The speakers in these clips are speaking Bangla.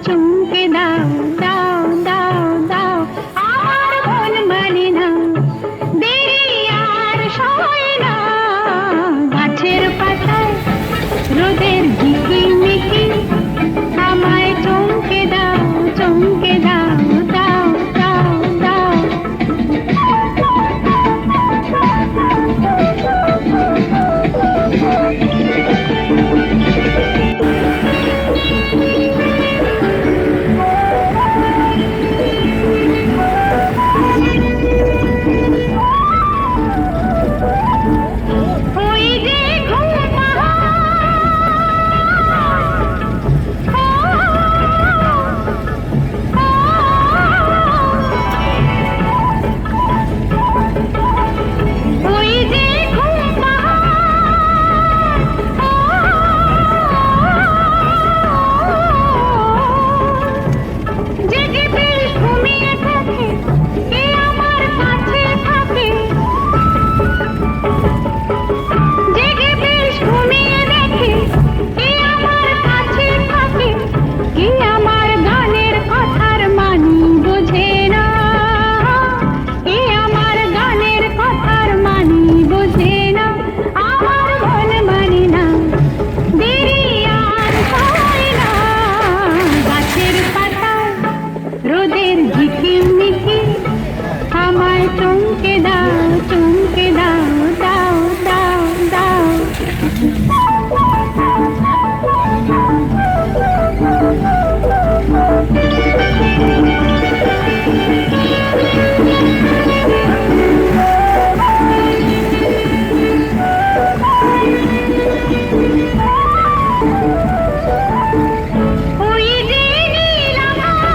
চুমকে দাও দাও দাও দাও আমার মন মানে না দেরি আর সয় না গাছের পাতায় রোদের ঝিকিমিকি আমায় চমকে দাও চমকে দাও দাও দাও দাও ওই যে ঘুম ওই যে ঘুম জেগে বেশ ঘুমিয়ে থাকে কে আমার কাছে থাকে জেগে বেশ ঘুমিয়ে দেখে কে আমার কাছে থাকে কে আমার গানের কথার মানি বোঝে না কে আমার গানের কথার মানি বোঝে না আমার মন মানে না দেরি আর সয় না গাছের পাতায় রোদের ঝিকিমিকি আমায় চমকে দাও চমকে দাও দাও দাও দাও ওই যে নীল আকাশ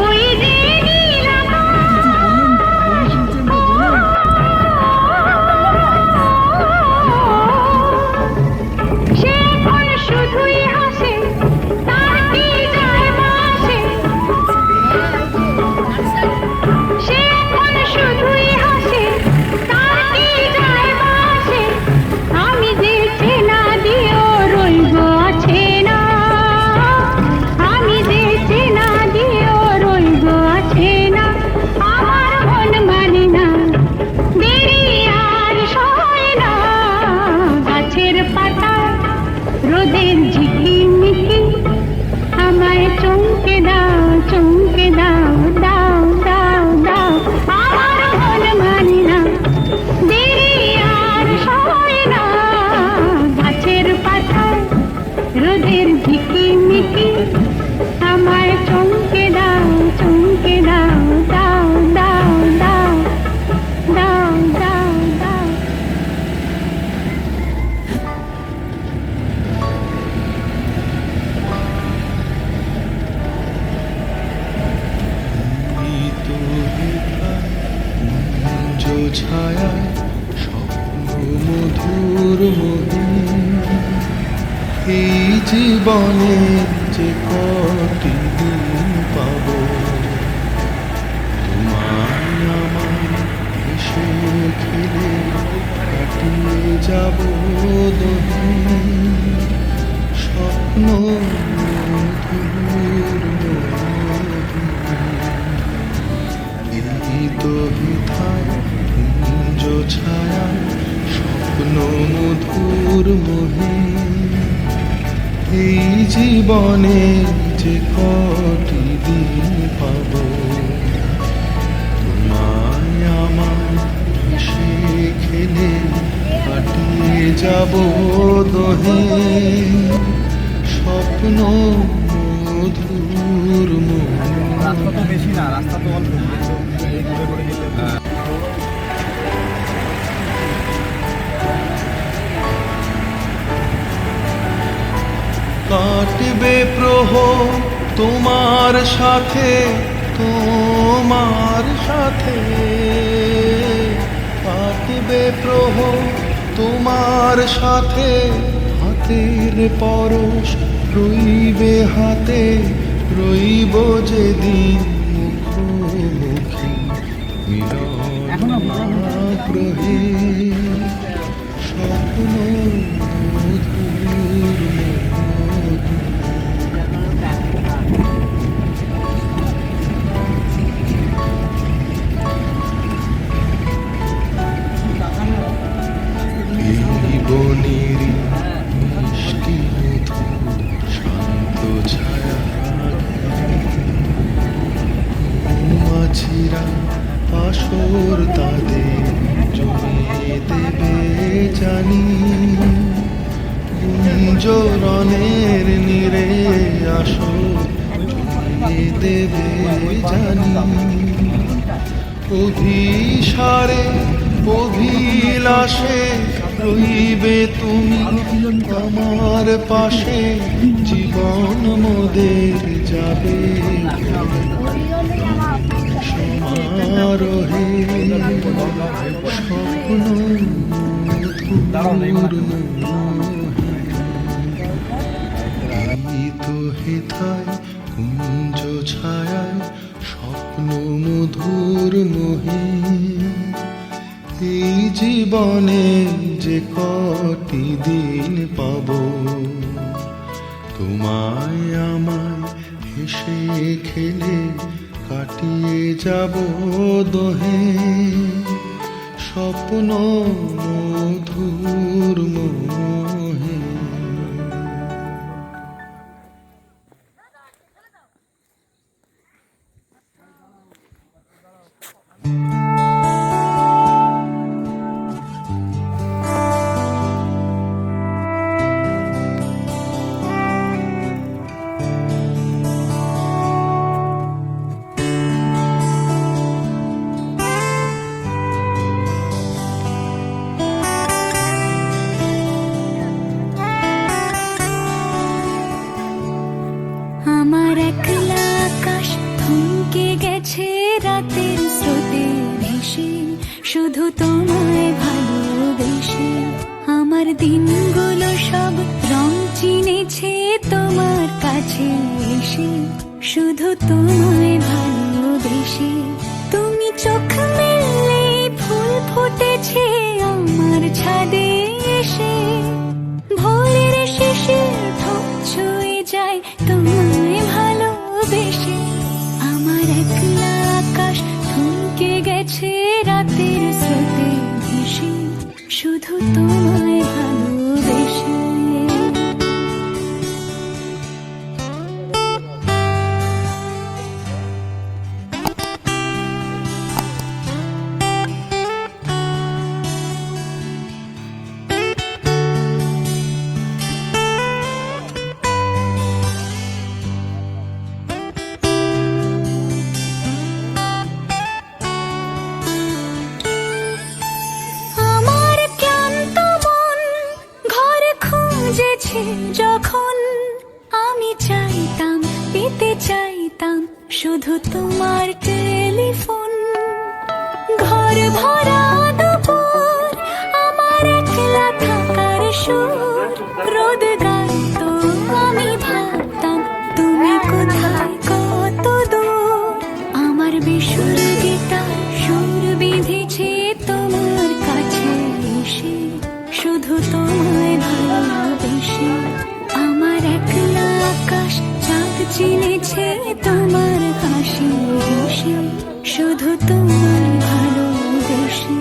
ওই যে নীল আকাশ সে এখন শুধুই হাসে তার কি যায় আসে সে এখন শুধুই হাসে তার কি যায় আসে আমি যে চেনা দিয়েও রইব আছে না আমি যে চেনা দিয়েও রইব আছে না আমার মন মানে না দেরি আর সয় না গাছের পাতায় রোদের ঝিকিমিকি আমায় চমকে দাও চমকে দাও দাও দাও দাও আমার মন মানে না দেরি আর সয় না গাছের পাতায় রোদের ঝিকিমিকি আমায় চমকে দাও চমকে দাও দাও দাও দাও দাও দাও দাও ছায়ায় স্বপ্ন মধুর মহিম এই জীবনে যে কটি দিন পাব তোমায় আমায় এসে খেলে কাটিয়ে যাব দোহে স্বপ্ন মধুর এই তো হিথায় কুঞ্জ ছায়া স্বপ্ন মধুর মহিম এই জীবনে যে কটি দিন পাব তোমায় আমায় এসে খেলে কাটিয়ে যাব দোহে স্বপ্ন মধুর রাস্তা তো বেশি না, রাস্তা তো অল্প। কাটবে প্রহর তোমার সাথে তোমার সাথে কাটবে প্রহর তোমার সাথে হাতের পরশ রইবে হাতে রইব যেদিন মুখোমুখি এখনো আগ্রহে স্বপ্ন মধুর এই বনের মিষ্টি মধুর শান্ত ছায়া মাছিরা আসর তাদের জমিয়ে দেবে জানি গুঞ্জরণের নীরে আসর জমিয়ে দেবে জানি অভিসারে অভিলাষে রইবে তুমি আমার পাশে জীবন মোদের যাবে সমারোহে স্বপ্ন তো হেথায় কুঞ্জ ছায়ায় স্বপ্ন মধুর মোহে এই জীবনে যে কটি দিন পাব তোমায় আমায় হেসে খেলে কাটিয়ে যাব দোহে স্বপ্ন মধুর মোহে। আমার একলা আকাশ থমকে গেছে রাতের স্রোতে ভেসে শুধু তোমায় ভালোবেসে আমার দিনগুলো সব রং চিনেছে তোমার কাছে এসে শুধু তোমায় ভালোবেসে তুমি চোখ মেললে ফুল ফুটেছে আমার ছাদে এসে ভোরের শিশির ঠোঁট ছুঁয়ে যায় তোমায় ভালোবেসে আমার একলা আকাশ থমকে গেছে রাতের স্রোতে ভেসে শুধু তোমায় ভালোবেসে আমার ক্লান্ত মন ঘরে খুঁজেছে যখন আমি চাইতাম পেতে চাইতাম শুধু তোমার টেলিফোন ঘর ভরা দুপুর আমার একলা থাকার সুর রোদ গাইতো আমি ভাবতাম তুমি কোথায় কত দূর আমার বেসুর গীতার সুর বিঁধেছে তোমার কাছে এসে শুধু তোমায় ভালোবেসে আমার একলা আকাশ চাঁদ চিনেছে তোমার হাসি হেসে শুধু তোমায় ভালোবেসে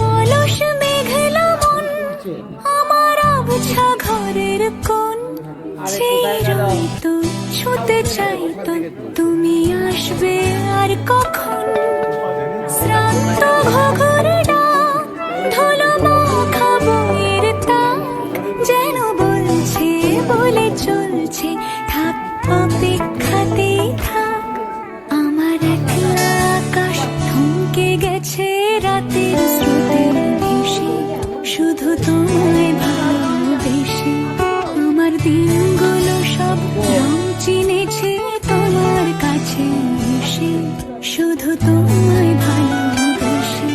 অলস মেঘলা মন আমার আবছা ঘরের কোণ সেই রইতো ছুতে চাইতো তুমি আসবে আর কখন শ্রান্ত ঘঘর ডাক ধুলো মাখা বইয়ের তাক যেন বলছে থাক অপেক্ষাতেই থাক, আমার একলা আকাশ থমকে গেছে রাতের স্রোতে ভেসে, শুধু তোমায় ভালোবেসে আমার দিনগুলো সব রং চিনেছে তোমার কাছে এসে, শুধু তোমায় ভালোবেসে।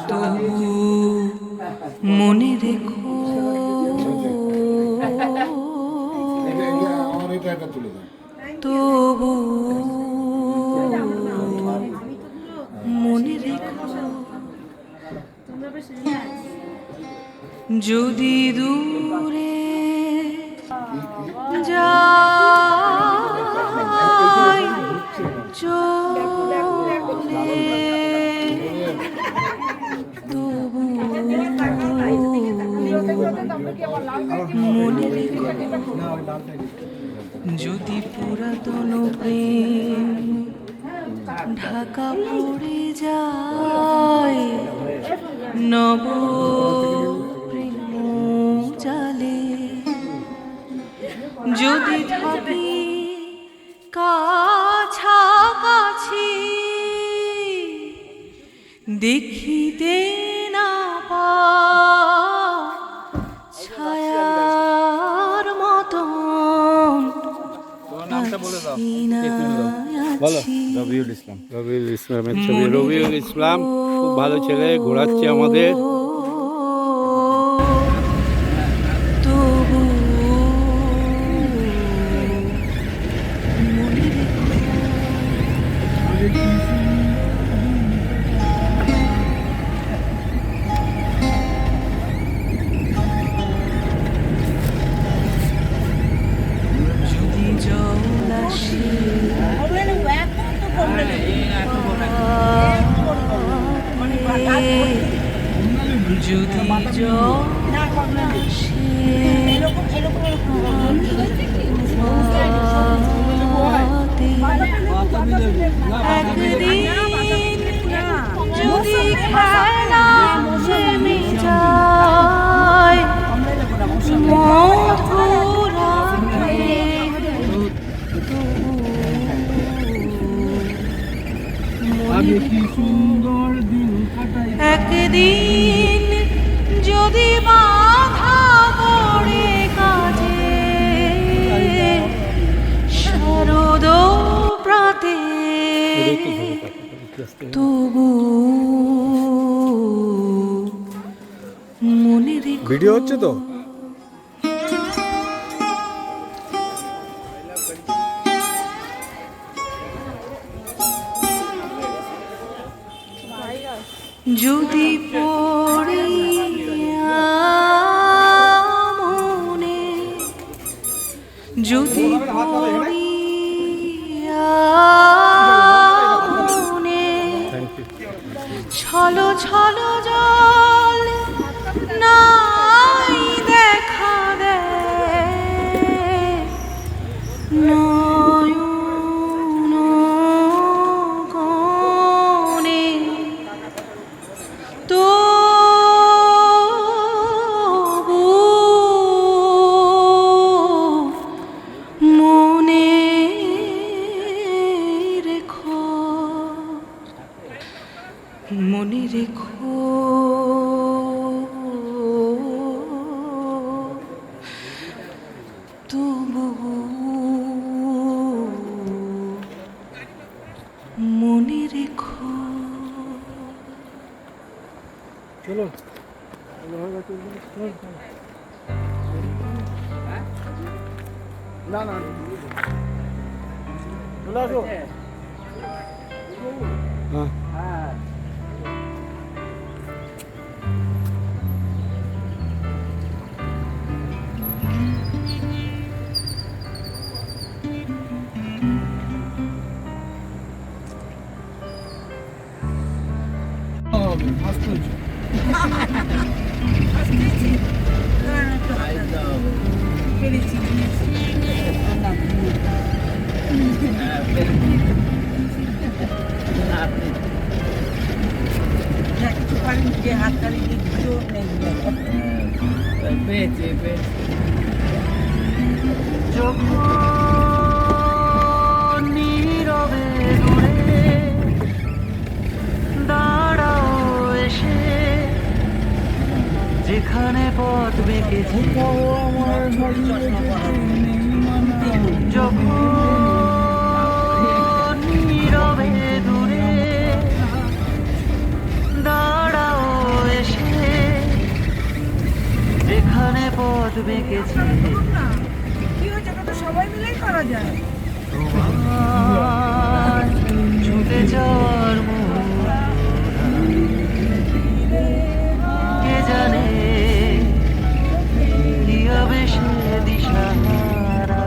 তবু মনে রেখো, তবু মনে রেখো, যদি দূরে যাই চলে, তবু মনে রেখো, যদি পুরাতন প্রেম ঢাকা পড়ে যায়, নব প্রেম জালে, যদি থাকি কাছাকাছি দেখিতে না পাও ছায়ার মতন আছি না আছি। রবিউল ইসলামের ছবি। রবিউল ইসলাম খুব ভালো ছেলে, ঘোরাচ্ছে আমাদের। তবু মনে রেখো, যদি জল আসে যদি জল একদিন যদি খেলা জমে যায় মধুরাতে, একদিন যদি বাধা পড়ে কাজে শারদ প্রাতে, তবু মনে রেখো। ভিডিও হচ্ছে তো? যদি পড়িয়া মনে, যদি পড়িয়া মনে ছলো ছলো জল নাই দেখা দেয়, নয়ন কোণে তবু মনে রেখো, মনে রেখো, তবু মনে রেখো। চলো না না চলে আসো। হ্যাঁ নীরবে দূরে দাঁড়াও এসে যেখানে পথ বেঁকেছে যখন নীরবে দূরে দাঁড়াও এসে যেখানে পথ বেঁকেছে সবাই মিলেই করা যায়। তোমার ছুটে যাওয়ার কে জানে কি হবে সে দিশাহারা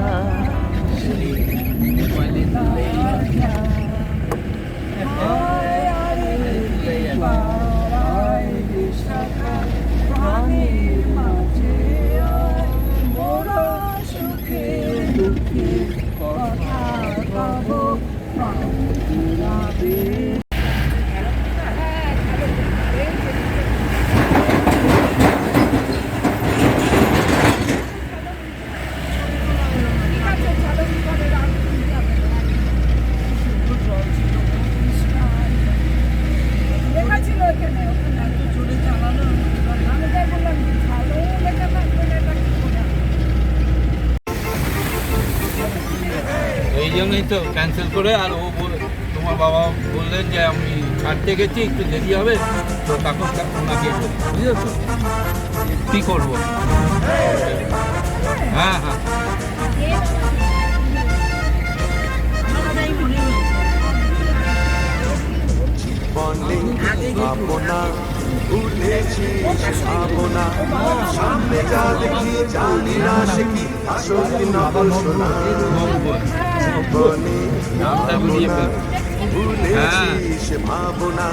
লেখা ছিল এখানে, ওখানে এত জোরে চালানো, আমি তাই বললাম যে ভালো লেখা থাকবে না, এটা কি করে? এই জন্যই তো ক্যান্সেল করে, আর তোমার বাবা বললেন যে আমি ছাড়তে গেছি একটু দেরি হবে, তো তখন ওনাকে বুঝেছো কী করবো। হ্যাঁ হ্যাঁ ভাবনা ভুলেছিস ভাবনা সামনে যা দেখি জানি না সে কি আসল কি নকল শোনা নামটা বুঝিয়ে ফেলবো। ভুলেছিস ভাবনা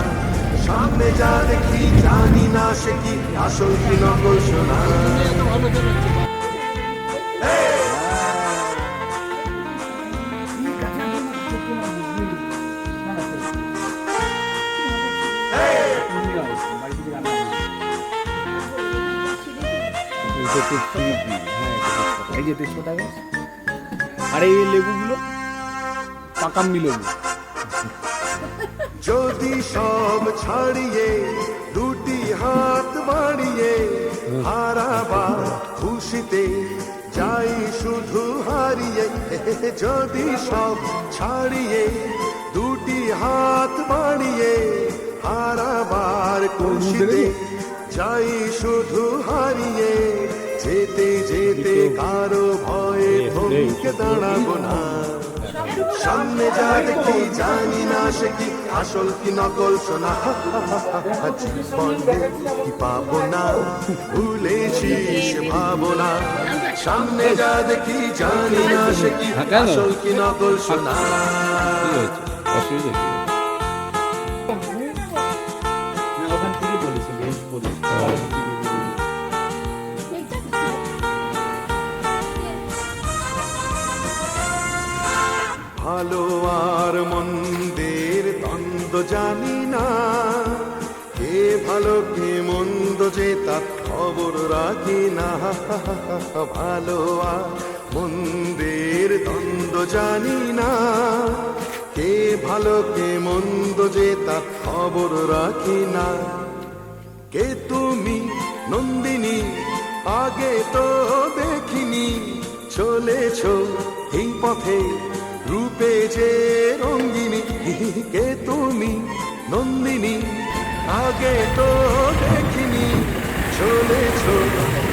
সামনে যা দেখি জানি না সে কি আসল কি নকল শোনা এই যে 150 টাকা আর এই লেবুগুলো পাকাম্মি লেবু। যদি সব ছাড়িয়ে দুটি হাত বাড়িয়ে হারাবার খুশিতে যাই শুধু হারিয়ে যদি সব ছাড়িয়ে দুটি হাত বাড়িয়ে হারাবার খুশিতে যাই শুধু হারিয়ে যেতে যেতে কারো ভয়ে থমকে দাঁড়াবো না সামনে যা দেখি জানি না সে কি আসল কি নকল শোনা জীবনে কি পাবো না ভুলেছিস ভাবনা সামনে যা দেখি জানি না সে কি আসল কি নকল শোনা অসুবিধা কি? ওখান থেকে বলেছি বেশ বলেছি। ভালো আর মন্দের দ্বন্দ্ব জানি না কে ভালো কে মন্দ যে তার খবর রাখি না ভালো আর মন্দের দ্বন্দ্ব জানি না কে ভালো কে মন্দ যে তার খবর রাখি না কে তুমি নন্দিনী আগে তো দেখিনি চলেছো এই পথে রূপে যে রঙ্গিনী কে তুমি নন্দিনী আগে তো দেখিনি চলেছো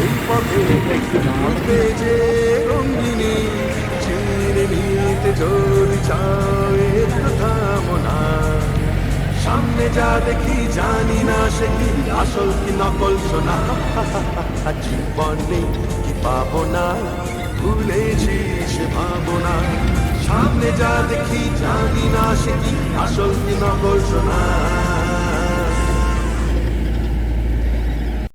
এই পথে রূপে যে রঙ্গিনী চিনে নিতে যদি চাও একটু থামো না সামনে যা দেখি জানি না সে কি আসল কি নকল শোনা জীবনে কি পাবো না ভুলেছিস ভাবনা সামনে যা দেখি জানি না সে কি আসল কি নকল শোনা